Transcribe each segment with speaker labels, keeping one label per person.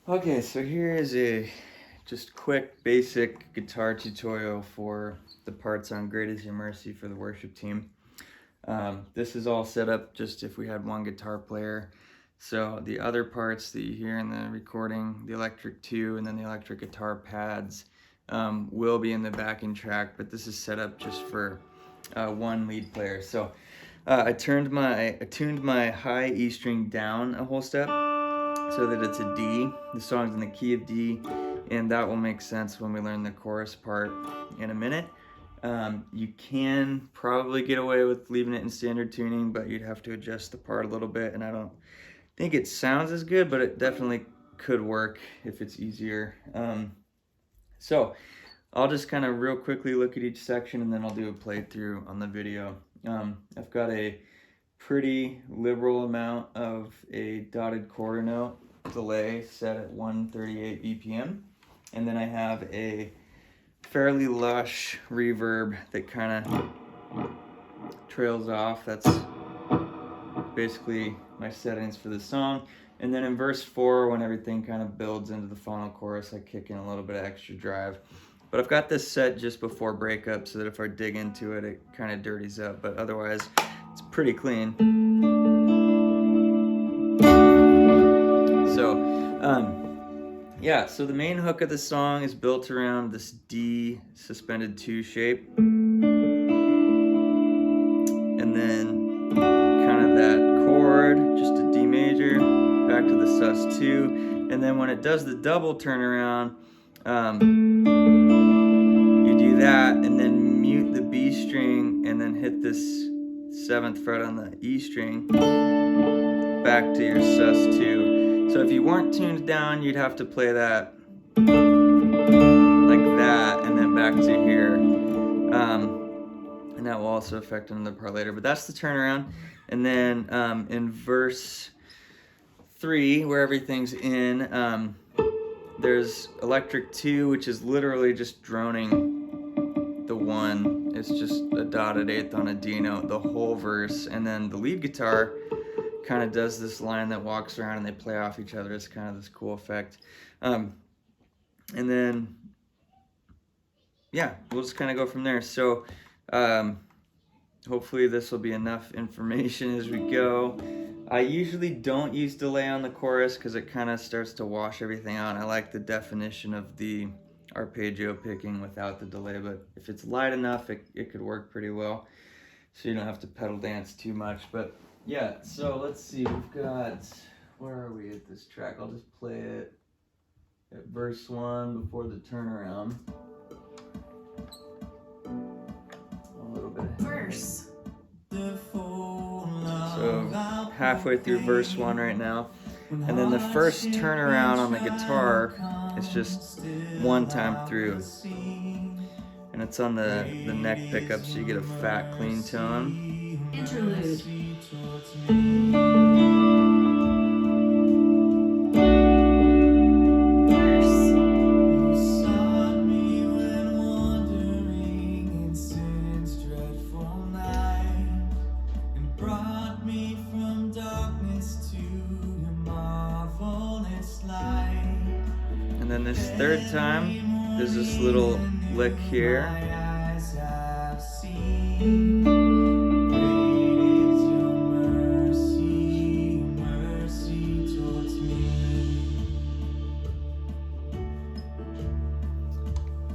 Speaker 1: Okay, so here is a just quick basic guitar tutorial for the parts on Great Is Your Mercy for the worship team. This is all set up just if we had one guitar player. So the other parts that you hear in the recording, the electric 2 and then the electric guitar pads, will be in the backing track, but this is set up just for one lead player. So I tuned my high E string down a whole step, so that it's a D. The song's in the key of D, and that will make sense when we learn the chorus part in a minute. You can probably get away with leaving it in standard tuning, but you'd have to adjust the part a little bit, and I don't think it sounds as good, but it definitely could work if it's easier. So I'll just kind of real quickly look at each section, and then I'll do a playthrough on the video. I've got a pretty liberal amount of a dotted quarter note delay set at 138 BPM, and then I have a fairly lush reverb that kind of trails off. That's basically my settings for the song. And then in verse 4, when everything kind of builds into the final chorus, I kick in a little bit of extra drive. But I've got this set just before breakup so that if I dig into it, it kind of dirties up, but otherwise it's pretty clean. So, yeah, so the main hook of the song is built around this D suspended 2 shape. And then kind of that chord, just a D major, back to the sus2. And then when it does the double turnaround, you do that and then mute the B string and then hit this 7th fret on the E string back to your sus2. So if you weren't tuned down, you'd have to play that like that and then back to here. And that will also affect another part later, but that's the turnaround. And then in verse 3, where everything's in, there's electric 2, which is literally just droning the 1. It's just a dotted 8th on a D note, the whole verse. And then the lead guitar kind of does this line that walks around and they play off each other. It's kind of this cool effect. And then, yeah, we'll just kind of go from there. So hopefully this will be enough information as we go. I usually don't use delay on the chorus because it kind of starts to wash everything out. I like the definition of the arpeggio picking without the delay, but if it's light enough, it could work pretty well. So you don't have to pedal dance too much. But yeah, so let's see, we've got, where are we at this track? I'll just play it at verse 1 before the turnaround. A little bit.
Speaker 2: Verse.
Speaker 1: So halfway through verse 1 right now. And then the first turnaround on the guitar is just one time through. And it's on the neck pickup, so you get a fat, clean tone.
Speaker 2: Interlude.
Speaker 1: And then this third time, there's this little lick here.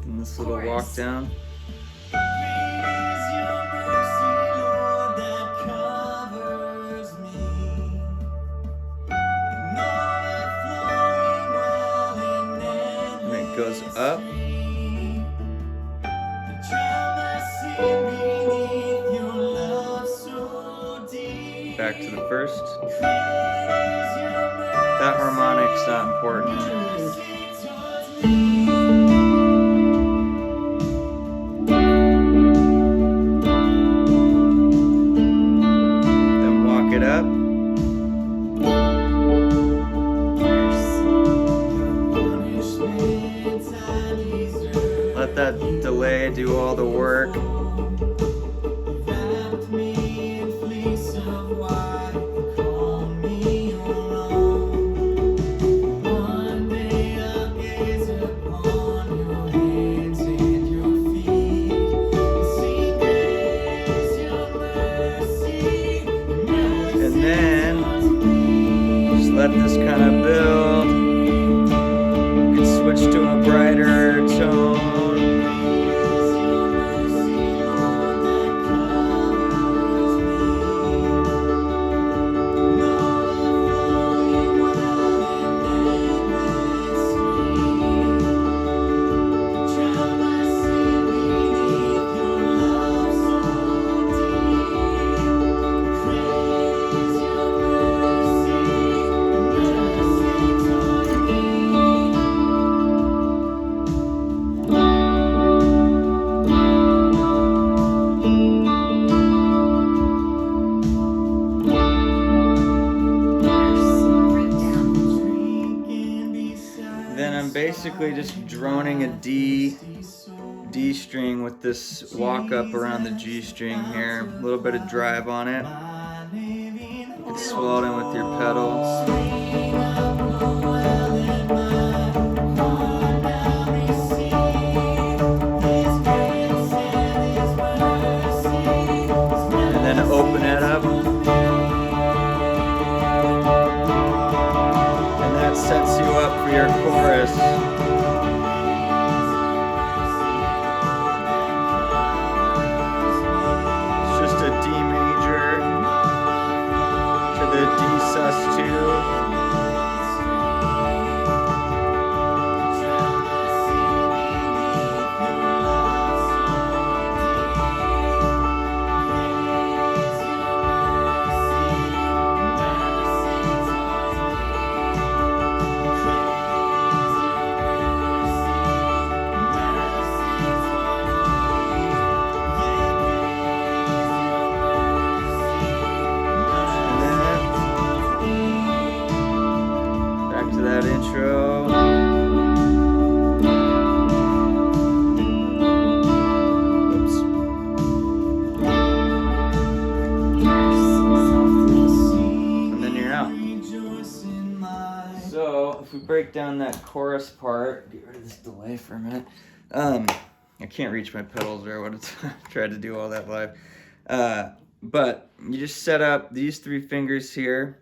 Speaker 1: And this little walk down. Goes up, back to the first. That harmonic's not important. Then walk it up. Let that delay do all the work. And then just let this kind of build. You can switch to a brighter tone. Then I'm basically just droning a D string with this walk up around the G string here. A little bit of drive on it. You can swell it in with your pedals. And then open it up. And that sets you up for your chorus. That intro. Oops. And then you're out. So if we break down that chorus part, get rid of this delay for a minute. I can't reach my pedals, or I would have tried to do all that live. But you just set up these 3 fingers here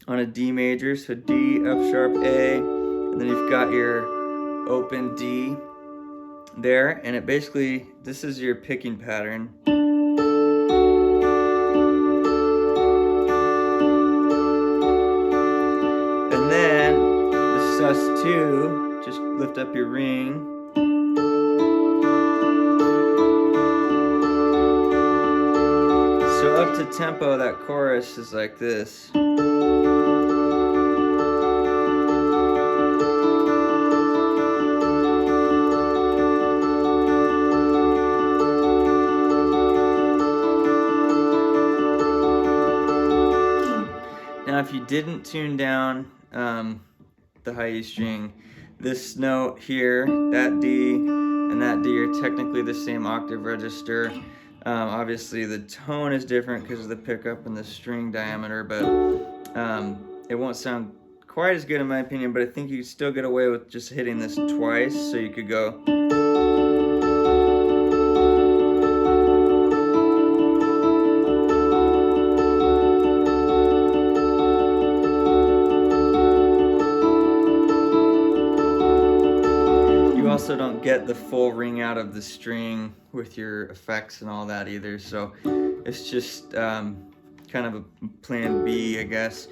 Speaker 1: on a D major, so D, F sharp, A, and then you've got your open D there, and it basically, this is your picking pattern. And then the sus2, just lift up your ring. So up to tempo, that chorus is like this. Now if you didn't tune down the high E string, this note here, that D and that D are technically the same octave register. Obviously the tone is different because of the pickup and the string diameter, but it won't sound quite as good in my opinion, but I think you can still get away with just hitting this twice, so you could go. Also don't get the full ring out of the string with your effects and all that either, so it's just kind of a plan B, I guess.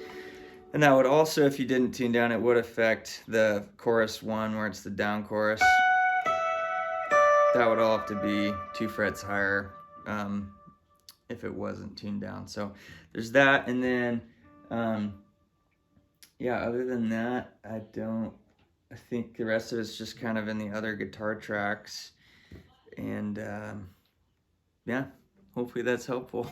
Speaker 1: And that would also, if you didn't tune down, it would affect the chorus 1 where it's the down chorus. That would all have to be 2 frets higher if it wasn't tuned down. So there's that, and then yeah, other than that, I think the rest of it's just kind of in the other guitar tracks, and yeah, hopefully that's helpful.